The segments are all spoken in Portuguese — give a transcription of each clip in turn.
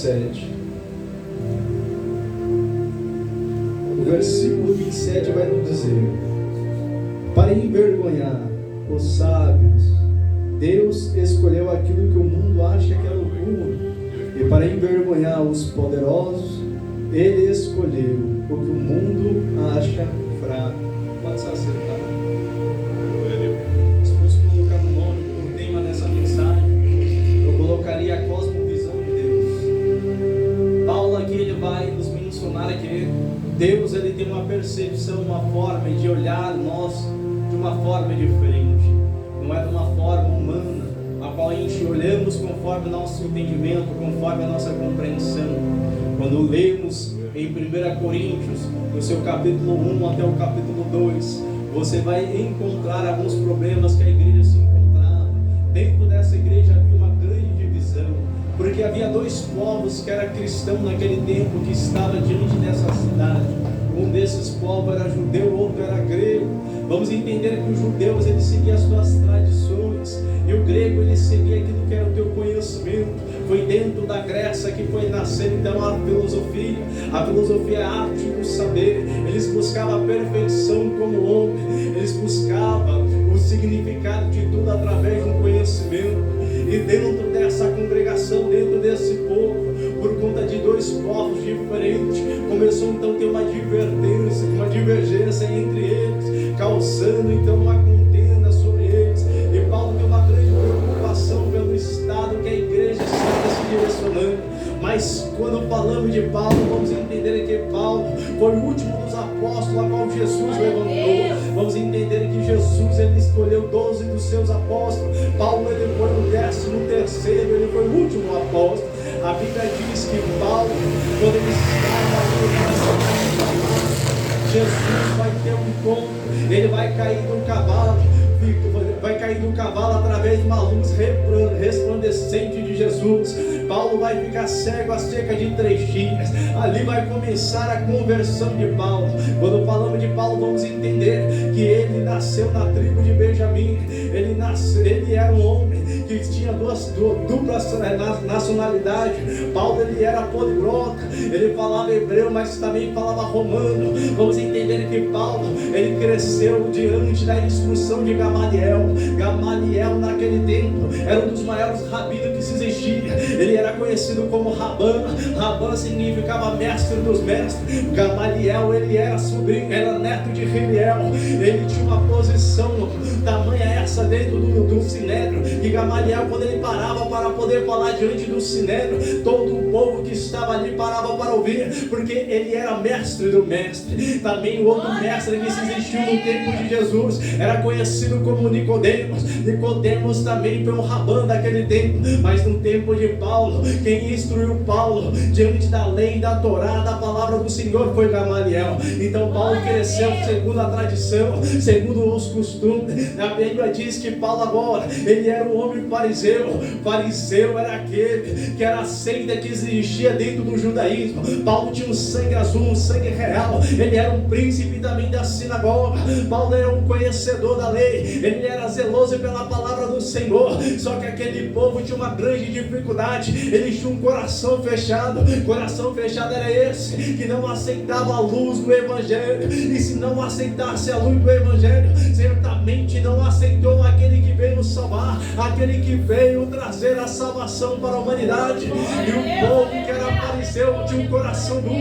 27. O versículo 27 vai nos dizer: para envergonhar os sábios, Deus escolheu aquilo que o mundo acha que é loucura, e para envergonhar os poderosos, Ele escolheu o que o mundo acha fraco. Pode ser acertado. Se fosse colocar no nome, no tema dessa mensagem, eu colocaria a cosmovisão de Deus. Paulo aqui ele vai nos mencionar que Deus ele tem uma percepção, uma forma de olhar nós de uma forma diferente. Não é de uma forma humana, a qual a gente olhamos conforme o nosso entendimento, conforme a nossa compreensão. Quando lemos em 1 Coríntios, no seu capítulo 1 até o capítulo 2, você vai encontrar alguns problemas que a igreja se encontrava. Dentro dessa igreja havia uma grande divisão, porque havia dois povos que era cristão naquele tempo, que estava diante dessa cidade. Um desses povos era judeu, o outro era grego. Vamos entender que os judeus eles seguiam as suas tradições, e o grego ele seguia aquilo que era o teu conhecimento. Foi dentro da Grécia que foi nascer então a filosofia. A filosofia é a arte do saber. Eles buscavam a perfeição como homem, eles buscavam o significado de tudo através de um conhecimento. E dentro dessa congregação, dentro desse povo, por conta de dois povos diferentes, começou então a ter uma divergência entre eles, causando então uma contenda sobre eles. E Paulo tem uma grande preocupação pelo estado que a igreja está se direcionando. Mas quando falamos de Paulo, vamos entender que Paulo foi o último dos apóstolos a qual Jesus levantou. Vamos entender que Jesus ele escolheu 12 dos seus apóstolos. Paulo ele foi o 13º, ele foi o último apóstolo. A Bíblia diz que Paulo, quando ele estava ali, Jesus vai ter um encontro, ele vai cair do cavalo através de uma luz resplandecente de Jesus. Paulo vai ficar cego há cerca de 3 dias. Ali vai começar a conversão de Paulo. Quando falamos de Paulo, vamos entender que ele nasceu na tribo de Benjamim. Ele era um homem que tinha duplas nacionalidades. Paulo ele era poliglota, ele falava hebreu, mas também falava romano. Vamos entender que Paulo ele cresceu diante da instrução de Gamaliel. Gamaliel naquele tempo era um dos maiores rabinos que se existia. Ele era conhecido como Rabã. Rabã significava mestre dos mestres. Gamaliel ele era sobrinho, era neto de Hiliel. Ele tinha uma posição tamanha essa dentro do sinédrio, que Gamaliel, quando ele parava para poder falar diante do sinédrio, todo o povo que estava ali parava para ouvir, porque ele era mestre do mestre. Também o outro mestre que se existiu no tempo de Jesus era conhecido como Nicodemos. Nicodemos também foi um Rabã daquele tempo. Mas no tempo de Paulo, quem instruiu Paulo diante da lei, da Torá, da palavra do Senhor foi Gamaliel. Então Paulo cresceu segundo a tradição, segundo os costumes. A Bíblia diz que Paulo agora, ele era um homem fariseu. Fariseu era aquele que era a seita que existia dentro do judaísmo. Paulo tinha um sangue azul, um sangue real. Ele era um príncipe também da sinagoga. Paulo era um conhecedor da lei. Ele era zeloso pela palavra do Senhor. Só que aquele povo tinha uma grande dificuldade. Eles tinham um coração fechado. Coração fechado era esse que não aceitava a luz do Evangelho. E se não aceitasse a luz do Evangelho, certamente não aceitou aquele que veio salvar, aquele que veio trazer a salvação para a humanidade. E o povo que era fariseu tinha um coração duro.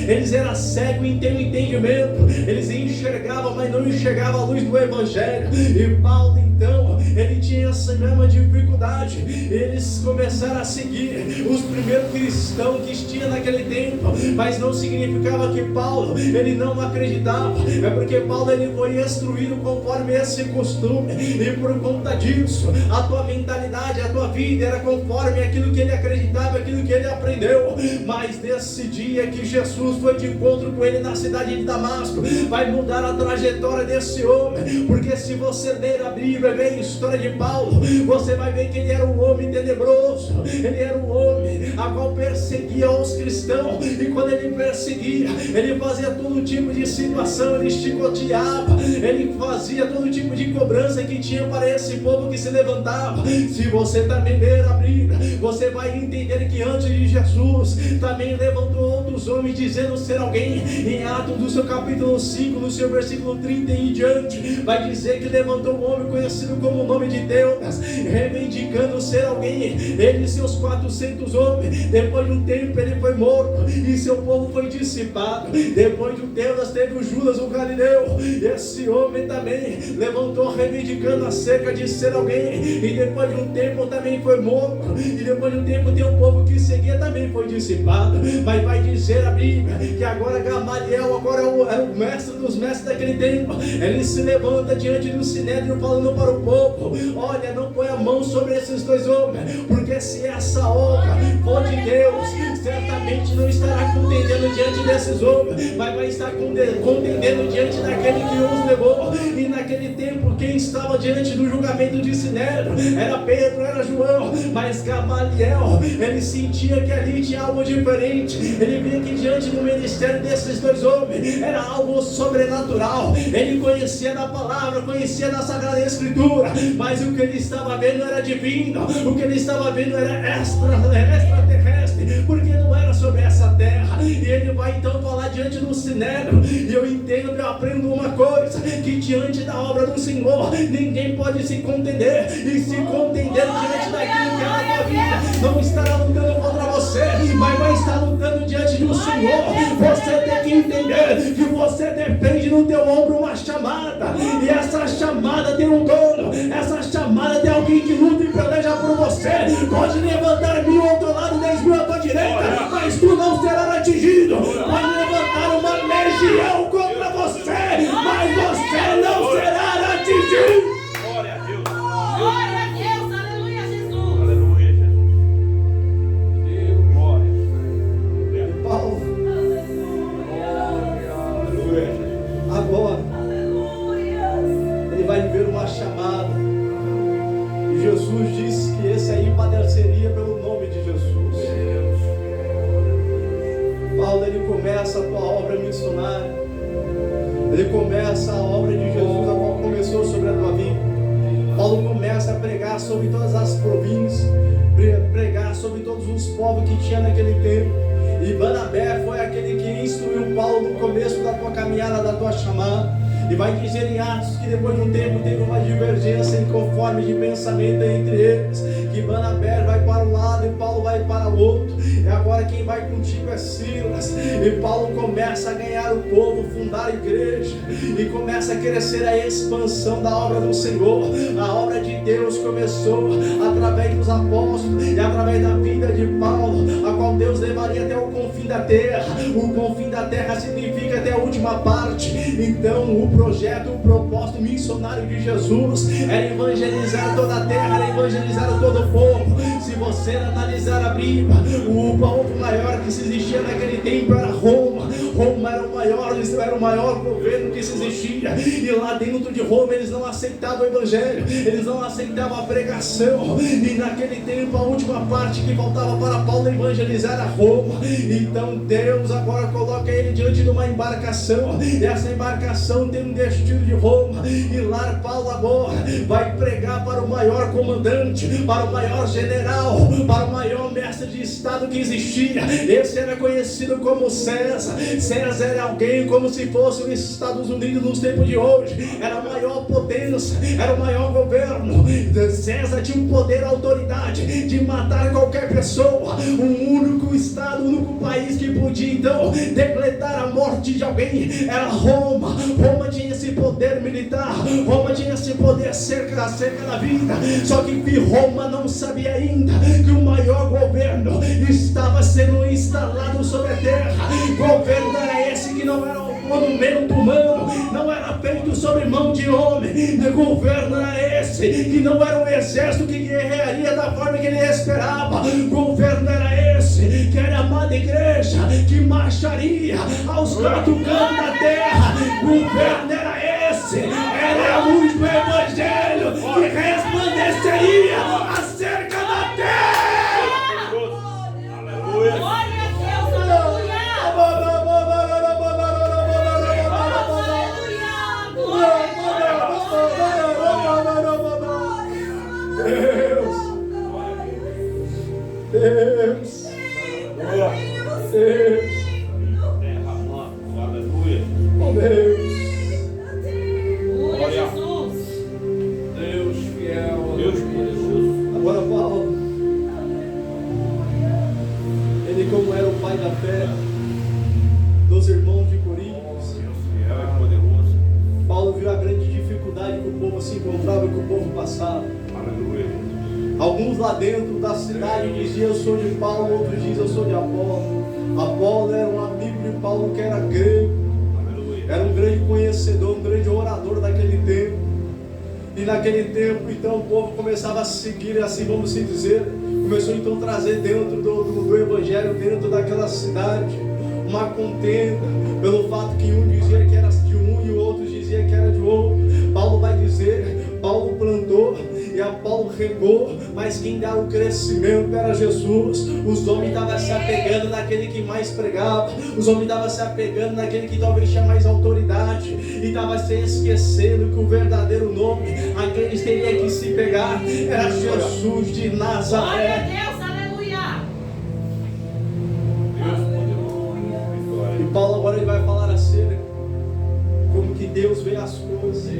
Eles eram cegos em ter um entendimento. Eles enxergavam, mas não enxergavam a luz do Evangelho. E Paulo então, ele tinha essa mesma dificuldade. Eles começaram a seguir os primeiros cristãos que tinha naquele tempo, mas não significava que Paulo ele não acreditava. É porque Paulo ele foi instruído conforme esse costume, e por conta disso a tua mentalidade, a tua vida era conforme aquilo que ele acreditava, aquilo que ele aprendeu. Mas nesse dia que Jesus foi de encontro com ele na cidade de Damasco, vai mudar a trajetória desse homem. Porque se você ler a Bíblia, vai ver a história de Paulo, você vai ver que ele era um homem tenebroso, ele era um homem a qual perseguia os cristãos, e quando ele perseguia, ele fazia todo tipo de situação, ele chicoteava, ele fazia todo tipo de cobrança que tinha para esse povo que se levantava. Se você também ler a Bíblia, você vai entender que antes de Jesus também levantou outros homens dizendo ser alguém. Em Atos do seu capítulo 5, no seu versículo 30 e em diante, vai dizer que levantou um homem conhecido como o nome de Deus, reivindicando ser alguém. Ele e seus 400 homens, depois de um tempo ele foi morto e seu povo foi dissipado. Depois de um tempo teve o Judas, o Galileu. Esse homem também levantou reivindicando acerca de ser alguém, e depois de um tempo também foi morto, e depois de um tempo tem um povo que seguia também foi dissipado. Mas vai dizer a Bíblia que agora Gamaliel agora era o mestre dos mestres daquele tempo. Ele se levanta diante do Sinédrio falando para o povo: olha, não põe a mão sobre esses dois homens, porque se essa obra for de Deus, certamente não estará contendendo diante desses homens, mas vai estar contendendo diante daquele que os levou. E naquele tempo quem estava diante do julgamento de Sinédrio era Pedro, era João, mas Gamaliel, ele sentia que ali tinha algo diferente. Ele via que diante do ministério desses dois homens era algo sobrenatural. Ele conhecia da palavra, conhecia da Sagrada Escritura, mas o que ele estava vendo era divino, o que ele estava vendo era extraterrestre, porque não era sobre essa terra. E ele vai então falar diante do Sinédrio, e eu entendo, eu aprendo uma coisa, que diante da obra do Senhor ninguém pode se contender, e se contender diante daquilo que é a tua vida, não estará lutando contra você, mas vai estar lutando diante do Senhor. Você tem que entender que você depende no teu ombro uma chamada, e essa chamada tem um dono, essa chamada tem alguém que luta e peleja por você. Pode levantar 1000 ao teu lado, 10.000 à tua direita, mas tu não serás atingido. Pode levantar uma legião contra você, mas você não será atingido. Glória a Deus. Glória a Deus, aleluia, Jesus. Aleluia, Jesus. Deus, glória. E Paulo, Aleluia, Jesus. agora, ele vai ver uma chamada. E Jesus disse que esse aí padeceria pelo nome de Jesus. Paulo, ele começa a tua obra missionária. Ele começa a obra de Jesus, a qual começou sobre a tua vida. Paulo começa a pregar sobre todas as províncias, pregar sobre todos os povos que tinha naquele tempo. E Barnabé foi aquele que instruiu Paulo no começo da tua caminhada, da tua chamada. E vai dizer em Atos que depois de um tempo teve uma divergência inconforme de pensamento entre eles, que Barnabé vai para um lado e Paulo vai para o outro, e agora quem vai contigo é Silas. E Paulo começa a ganhar o povo, fundar a igreja, e começa a crescer a expansão da obra do Senhor. A obra de Deus começou através dos apóstolos e através da vida de Paulo, a qual Deus levaria até o confim da terra. O confim da terra significa até a última parte. Então o projeto, o propósito missionário de Jesus era evangelizar toda a terra, era evangelizar todo o povo. Se você analisar a Bíblia, o povo maior que se existia naquele tempo era Roma. Roma era o maior governo que se existia, e lá dentro de Roma eles não aceitavam o evangelho, eles não aceitavam a pregação. E naquele tempo a última parte que faltava para Paulo evangelizar a Roma. Então Deus agora coloca ele diante de uma embarcação, e essa embarcação tem um destino de Roma, e lá Paulo agora vai pregar para o maior comandante, para o maior general, para o maior mestre de estado que existia. Esse era conhecido como César. César era alguém como se fosse os Estados Unidos nos tempos de hoje, era a maior potência, era o maior governo. César tinha um poder, autoridade de matar qualquer pessoa. Um único estado, um único país que podia então decretar a morte de alguém era Roma. Roma tinha esse poder militar, Roma tinha esse poder acerca da vida. Só que Roma não sabia ainda que o maior governo estava sendo instalado sobre a terra. Governo era esse que não era um monumento humano, não era feito sobre mão de homem. O governo era esse que não era um exército que guerrearia da forma que ele esperava. O governo era esse que era a amada igreja que marcharia aos 4 cantos da terra. O governo era esse, era a luz do evangelho que encontrava, que o povo passava. Aleluia. Alguns lá dentro da cidade diziam: eu sou de Paulo, outros diziam: eu sou de Apolo. Apolo era um amigo de Paulo que era grego, era um grande conhecedor, um grande orador daquele tempo. E naquele tempo, então, o povo começava a seguir, assim vamos se dizer, começou então a trazer dentro do evangelho, dentro daquela cidade, uma contenda, pelo fato que um dizia que era de um e o outro dizia que era de outro. Paulo vai dizer: Paulo plantou e Apolo regou, mas quem dá o crescimento era Jesus. Os homens estavam se apegando naquele que mais pregava, os homens estavam se apegando naquele que talvez tinha mais autoridade, e estavam se esquecendo que o verdadeiro nome a quem eles teriam que se pegar era Jesus de Glória a Nazaré. Deus, aleluia. Deus poderoso. E Paulo agora ele vai falar acerca como que Deus vê as coisas.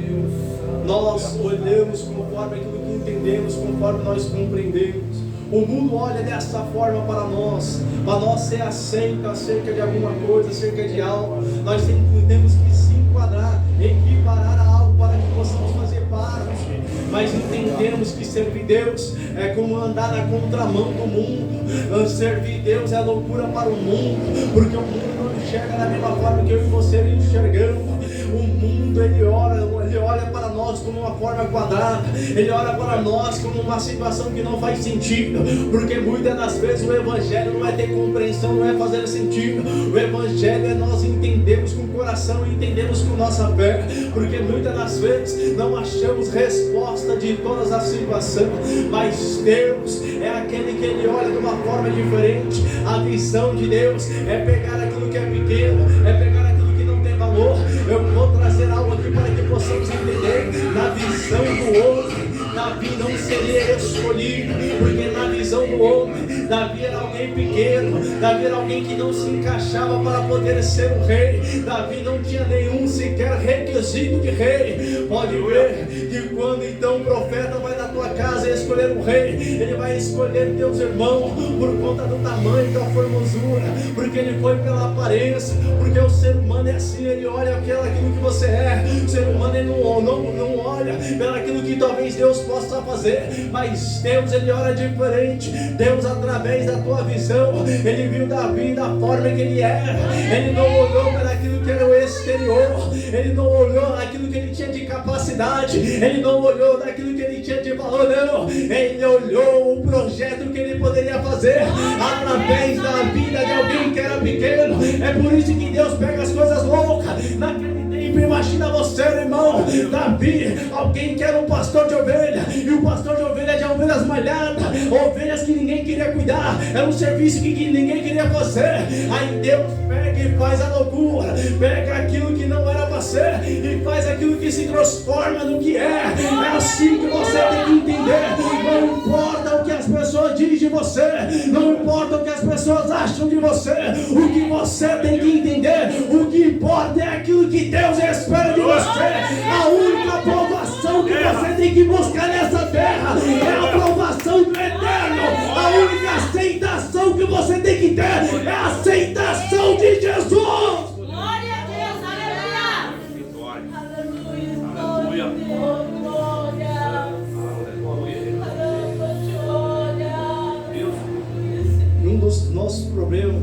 Nós olhamos conforme aquilo que entendemos, conforme nós compreendemos. O mundo olha dessa forma para nós ser aceito acerca de alguma coisa, acerca de algo. Nós temos que se enquadrar, equiparar a algo para que possamos fazer parte. Mas entendemos que servir Deus é como andar na contramão do mundo. Servir Deus é loucura para o mundo, porque o mundo não enxerga da mesma forma que eu e você enxergamos. O mundo ele olha para nós como uma forma quadrada, ele olha para nós como uma situação que não faz sentido, porque muitas das vezes o evangelho não é ter compreensão, não é fazer sentido. O evangelho é nós entendemos com o coração, entendemos com nossa fé, porque muitas das vezes não achamos resposta de todas as situações, mas Deus é aquele que ele olha de uma forma diferente. A visão de Deus é pegar aquilo que é pequeno, é pegar aquilo que não tem valor. Eu vou trazer algo aqui para que possamos entender. Na visão do homem, Davi não seria escolhido, porque na visão do homem, Davi era alguém pequeno, Davi era alguém que não se encaixava para poder ser um rei. Davi não tinha nenhum sequer requisito de rei. Pode ver que quando então o profeta vai na tua casa escolher um rei, ele vai escolher teus irmãos por conta do tamanho, da formosura, porque ele foi pela aparência, porque o ser humano é assim, ele olha aquilo que você é. O ser humano ele não olha pelo aquilo que talvez Deus possa fazer, mas Deus ele olha diferente. Deus, através da tua visão, ele viu Davi da forma que ele era. Ele não olhou para aquilo que era o exterior, ele não olhou aquilo que ele tinha de capacidade, ele não olhou daquilo que ele tinha de valor, não. Ele olhou o projeto que ele poderia fazer através da vida de alguém que era pequeno. É por isso que Deus pega as coisas loucas. Naquele tempo, imagina você, irmão, Davi, alguém que era um pastor de ovelha, e o pastor de ovelha de ovelhas malhadas, ovelhas que ninguém queria cuidar, era um serviço que ninguém queria fazer. Aí Deus pega e faz a loucura, pega aquilo que não era para ser e faz aquilo que se transforma no que é. É assim que você tem que entender. Não importa o que as pessoas dizem de você, não importa o que as pessoas acham de você, o que você tem que entender, o que importa é aquilo que Deus espera de você. A única aprovação que você tem que buscar nessa terra é a aprovação do Eterno. A única aceitação que você tem que ter é a aceitação de Jesus. Glória a Deus, aleluia. Vitória. Aleluia. Deus. Um dos nossos problemas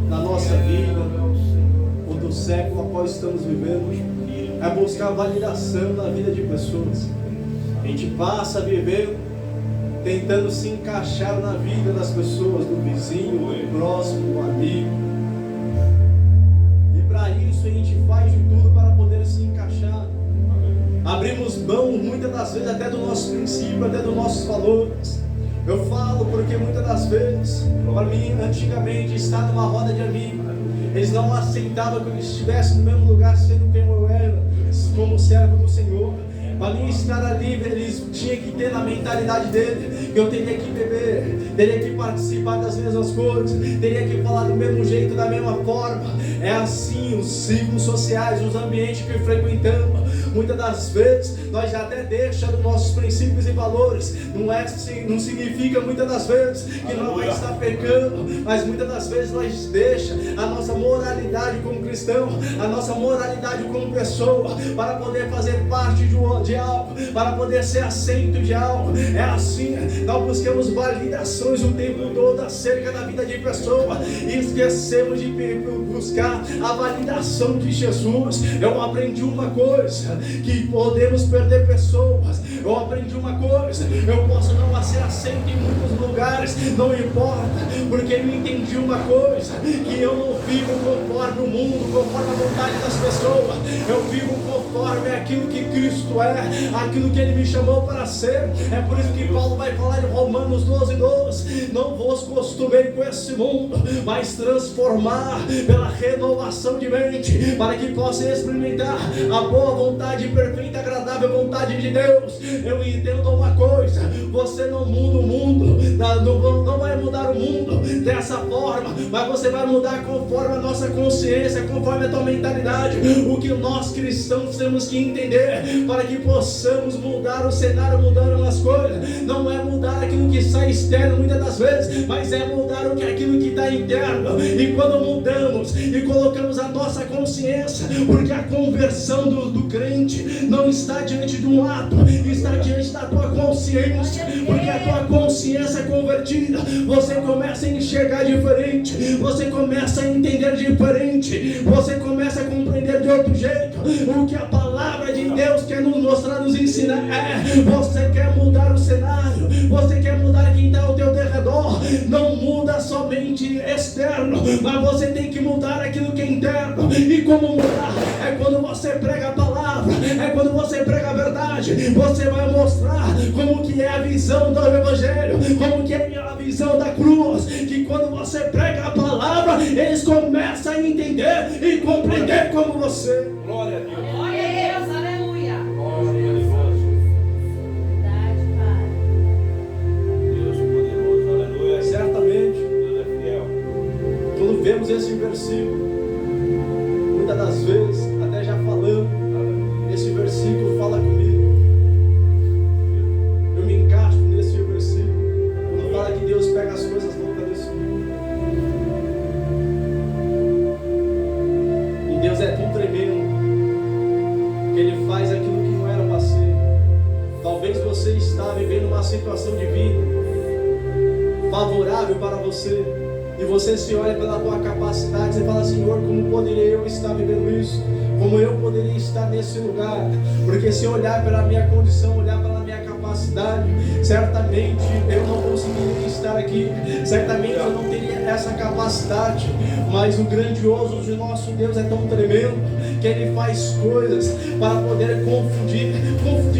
na nossa vida, ou do século a qual estamos vivendo, é buscar validação na vida de pessoas. A gente passa vivendo tentando se encaixar na vida das pessoas, do vizinho, do próximo, do amigo. E para isso a gente faz de tudo para poder se encaixar. Abrimos mão muitas das vezes até do nosso princípio, até dos nossos valores. Eu falo porque muitas das vezes, para mim, antigamente, estar numa roda de amigos, eles não aceitavam que eu estivesse no mesmo lugar sendo quem eu era, como servo do Senhor. Para mim estar ali, eles tinham que ter na mentalidade dele que eu teria que beber, teria que participar das mesmas coisas, teria que falar do mesmo jeito, da mesma forma. É assim os ciclos sociais, os ambientes que frequentamos. Muitas das vezes nós já até deixamos nossos princípios e valores. Não significa muitas das vezes que nós vamos estar pecando, mas muitas das vezes nós deixamos a nossa moralidade como cristão, a nossa moralidade como pessoa, para poder fazer parte de algo, para poder ser assento de algo. É assim, nós buscamos validações o tempo todo acerca da vida de pessoa e esquecemos de buscar a validação de Jesus. Eu aprendi uma coisa, que podemos perder pessoas. Eu aprendi uma coisa, eu posso não ser aceito em muitos lugares, não importa, porque eu entendi uma coisa, que eu não vivo conforme o mundo, conforme a vontade das pessoas. Eu vivo conforme aquilo que Cristo é, aquilo que Ele me chamou para ser. É por isso que Paulo vai falar em Romanos 12:12: não vos costumei com esse mundo, mas transformar pela renovação de mente, para que possa experimentar a boa vontade, perfeita e agradável vontade de Deus. Eu entendo uma coisa: você não muda o mundo, não vai mudar o mundo dessa forma, mas você vai mudar conforme a nossa consciência, conforme a tua mentalidade. O que nós cristãos temos que entender para que possamos mudar o cenário, mudando as coisas, não é mudar aquilo que sai externo muitas das vezes, mas é mudar aquilo que está interno. E quando mudamos e colocamos a nossa consciência, porque a conversão do crente não está diante de um ato, está diante da tua consciência, porque a tua consciência é convertida, você começa a enxergar diferente, você começa a entender diferente, você começa a compreender de outro jeito. O que a palavra de Deus quer nos mostrar, nos ensinar você quer mudar o cenário, você quer mudar quem está ao teu derredor. Não muda somente externo, mas você tem que mudar aquilo que é interno. E como mudar? É quando você prega a palavra, é quando você prega a verdade. Você vai mostrar como que é a visão do Evangelho, como que é a visão da cruz, que quando você prega a palavra, eles começam a entender e compreender como você. Glória a Deus. Glória a Deus, aleluia. Glória a Deus. Verdade, Pai. Deus poderoso, aleluia. Certamente, Deus é fiel. quando vemos esse versículo, muitas das vezes, até já falando, esse versículo fala comigo. Eu me encaixo nesse versículo, quando fala que Deus pega as coisas loucas desse mundo. E Deus é tão tremendo, que Ele faz aquilo que não era para ser. Talvez você está vivendo uma situação de vida favorável para você, e você se olha pela tua capacidade e fala: Senhor, como poderia eu estar vivendo isso? Como eu poderia estar nesse lugar? Porque se olhar pela minha condição, olhar pela minha capacidade, certamente eu não conseguiria estar aqui, certamente eu não teria essa capacidade. Mas o grandioso de nosso Deus é tão tremendo, que Ele faz coisas para poder confundir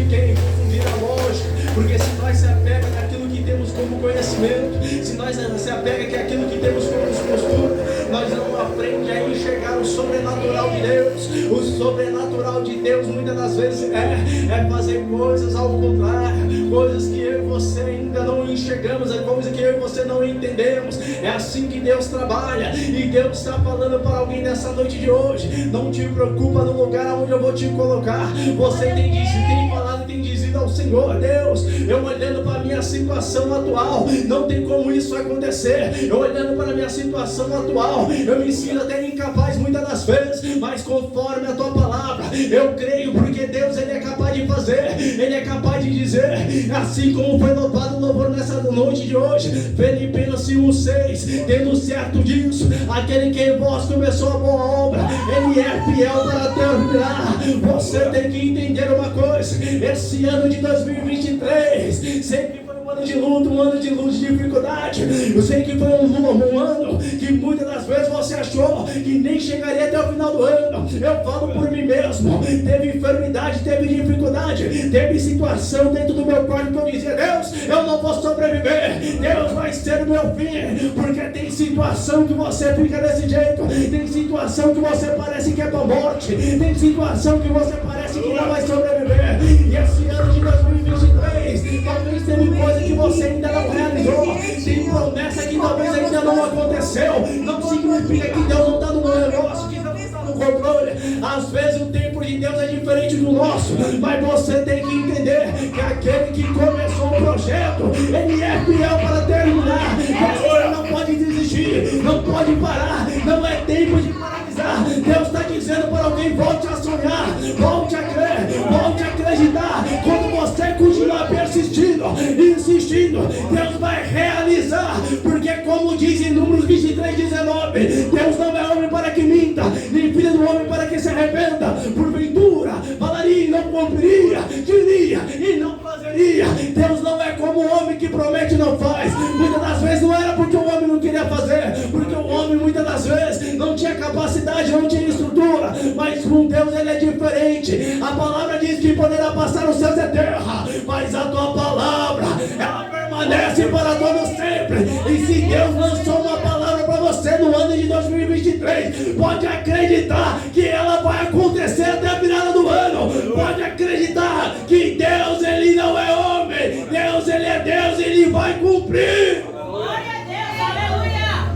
quem? Confundir a lógica. Porque se nós se apega naquilo que temos como conhecimento, se nós se apega que aquilo que temos como costume, nós não aprendemos a enxergar o sobrenatural de Deus. O sobrenatural de Deus muitas das vezes é fazer coisas ao contrário, coisas que eu e você ainda não enxergamos, é coisas que eu e você não entendemos. É assim que Deus trabalha, e Deus está falando para alguém nessa noite de hoje: não te preocupa no lugar onde eu vou te colocar. Você tem falado, tem dizido ao Senhor: Deus, eu olhando para a minha situação atual, não tem como isso acontecer. Eu olhando para a minha situação atual, eu me sinto até incapaz muitas das vezes, mas conforme a tua palavra, eu creio, porque Deus, Ele é capaz de fazer, Ele é capaz de dizer, assim como foi louvado o louvor nessa noite de hoje, Filipenses 1:6, tendo certo disso, aquele que em vós começou a boa obra, Ele é fiel para terminar. Você tem que entender uma coisa: esse ano de 2023 sempre foi um ano de luta, um ano de dificuldade. Eu sei que foi um ano que muitas das vezes você achou que nem chegaria até o final do ano. Eu falo por mim mesmo: teve enfermidade, teve dificuldade, teve situação dentro do meu quarto que eu dizia: Deus, eu não vou sobreviver, Deus vai ser o meu fim. Porque tem situação que você fica desse jeito, tem situação que você parece que é para morte, tem situação que você parece que não vai sobreviver. E esse ano de 2023 talvez teve coisa que você ainda não realizou, tem promessa que talvez ainda não aconteceu. Não significa que Deus não está no negócio, que Deus não está no controle. Às vezes o tempo de Deus é diferente do nosso, mas você tem que entender que aquele que começou o projeto, ele é fiel para terminar. Você não pode desistir, não pode parar, não é tempo de paralisar. Deus está dizendo para alguém: volte a sonhar, volte a crer, volte a acreditar. Quando você continuar persistindo, insistindo, Deus vai realizar, porque como diz em Números 23:19, Deus não é homem para que minta, nem filho do homem para que se arrependa. Porventura falaria e não cumpriria, diria e não fazeria. Deus não é como o homem que promete e não faz. Muitas das vezes não era porque o homem não queria fazer, porque o homem muitas das vezes não tinha capacidade, não tinha estrutura, mas com Deus ele é diferente. A palavra diz que poderá passar os céus e a terra, mas a tua palavra, ela permanece para todo sempre. E se Deus lançou uma palavra para você no ano de 2023, pode acreditar que ela vai acontecer até a virada do ano. Pode acreditar que Deus, ele não é homem, Deus, ele é Deus, ele vai cumprir. Glória a Deus, aleluia.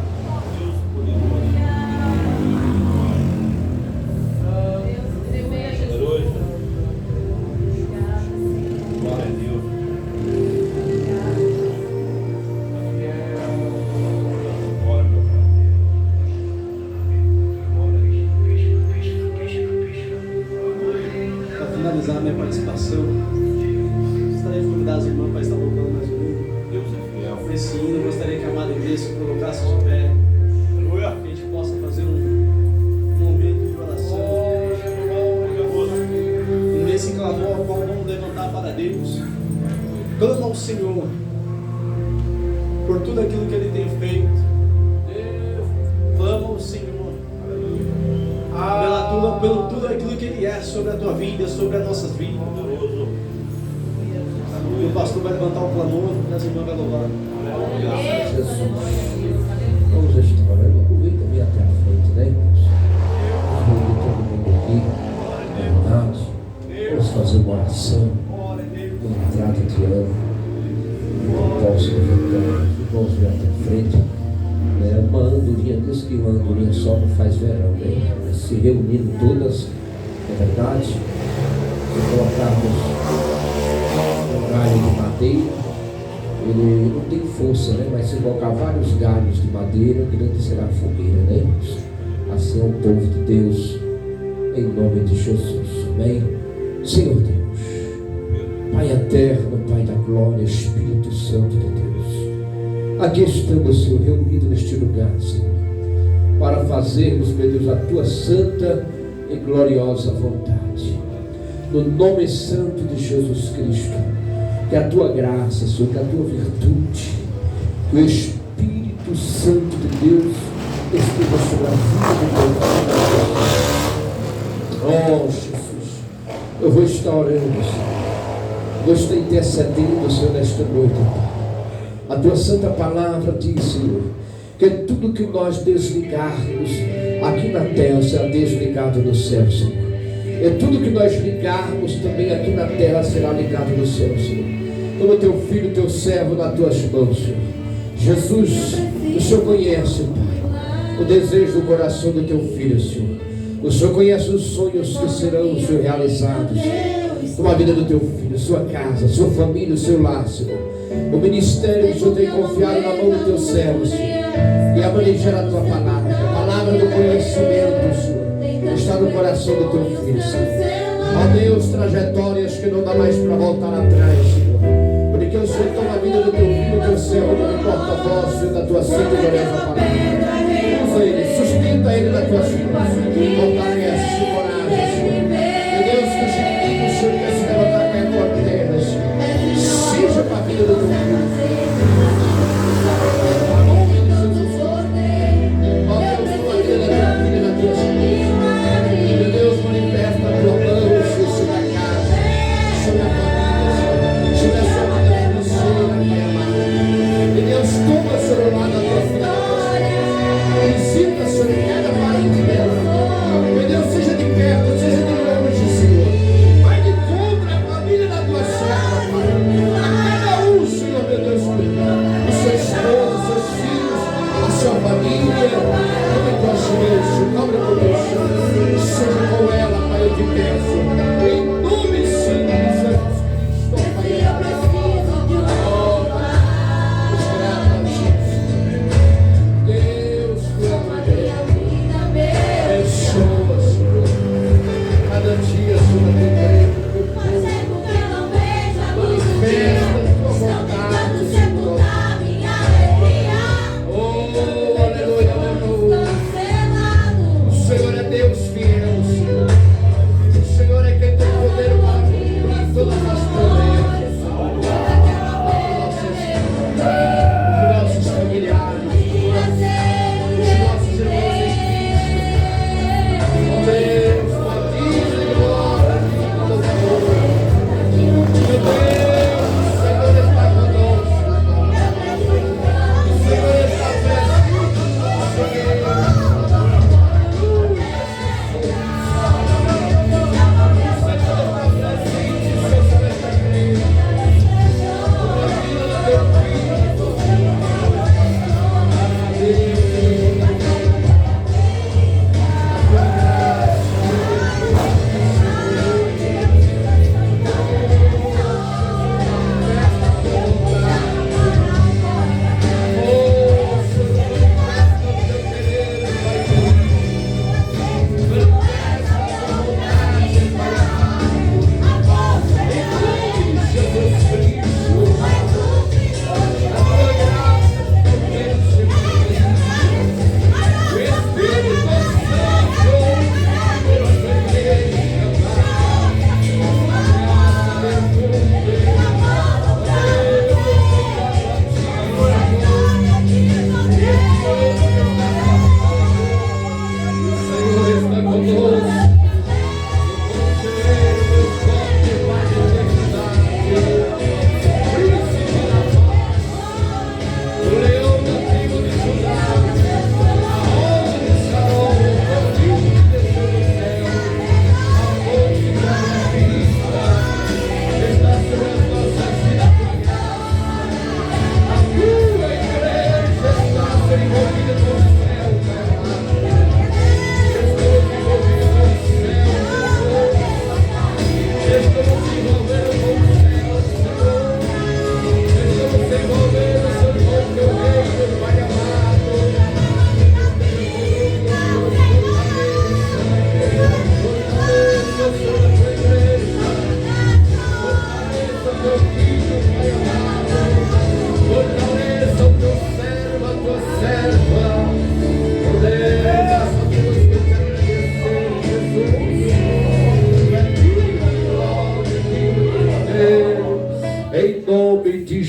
Poderoso. Glória a Deus. Glória, meu Pai. Para finalizar minha participação, gostaria de convidar as irmãs para estar louvando mais um hino. Deus é fiel. Nesse hino, eu gostaria que a amada igreja se colocasse de pé, Aleluia. que a gente possa fazer um momento de oração. E nesse clamor ao qual vamos levantar para Deus, clama ao Senhor por tudo aquilo que Ele tem feito. Clama ao Senhor pelo tudo aquilo que Ele é sobre a tua vida, sobre as nossas vidas. Poderoso. E o pastor vai levantar o clamor e as irmãs vão louvar. Jesus. Vamos à história. Aproveita e vem até a frente, né, irmãos? Aproveita todo mundo aqui, na verdade. Vamos fazer uma oração, uma entrada de ano. Posso levantar, vamos vir até a frente. Uma andorinha, diz que uma andorinha só não faz verão, né? Se reunindo todas, é verdade? Se colocarmos um galho de madeira, ele não tem força, né? Mas se colocar vários galhos de madeira, grande será a fogueira, né? Assim é o povo de Deus, em nome de Jesus, amém? Senhor Deus, Pai eterno, Pai da glória, Espírito Santo de Deus, aqui estamos, Senhor, reunidos neste lugar, Senhor, para fazermos, meu Deus, a Tua santa e gloriosa vontade, no nome santo de Jesus Cristo. Que a Tua graça, Senhor, que a Tua virtude, que o Espírito Santo de Deus esteja sobre a vida do Teu. Oh, Jesus, eu vou estar orando, Senhor. Vou estar intercedendo, Senhor, nesta noite, Pai. A Tua santa palavra diz, Senhor, que tudo que nós desligarmos aqui na terra será desligado no céu, Senhor. E tudo que nós ligarmos também aqui na terra será ligado no céu, Senhor. Como Teu filho, Teu servo nas Tuas mãos, Senhor. Jesus, o Senhor conhece, Pai, o desejo do coração do Teu filho, Senhor. O Senhor conhece os sonhos que serão, Senhor, realizados com a vida do Teu filho, sua casa, sua família, o seu lar, Senhor. O ministério que o Senhor tem confiado na mão do Teu servo, Senhor. E a manejar a Tua palavra, a palavra do conhecimento, Senhor, está no coração do Teu filho, Senhor. Ó Deus, trajetórias que não dá mais para voltar atrás, Senhor. Porque o Senhor toma a vida do Teu filho, Teu servo, como porta-voz, Senhor, da Tua santa e gloriosa palavra. Usa ele, sustenta ele nas Tuas mãos. Fortalece coragem, Senhor. Meu Deus, que os inimigos, Senhor, que se levantar cair por terra, Senhor. Seja para a vida do Teu filho. Visita, Senhor, cada parente dela. Meu Deus, seja de perto, seja de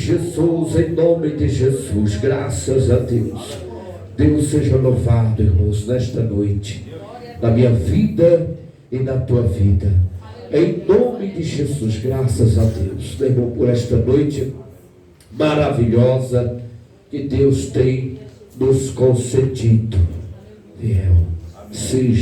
Jesus, em nome de Jesus, graças a Deus. Deus seja louvado, irmãos, nesta noite, na minha vida e na tua vida. Em nome de Jesus, graças a Deus, meu irmão, por esta noite maravilhosa que Deus tem nos concedido. Fiel, seja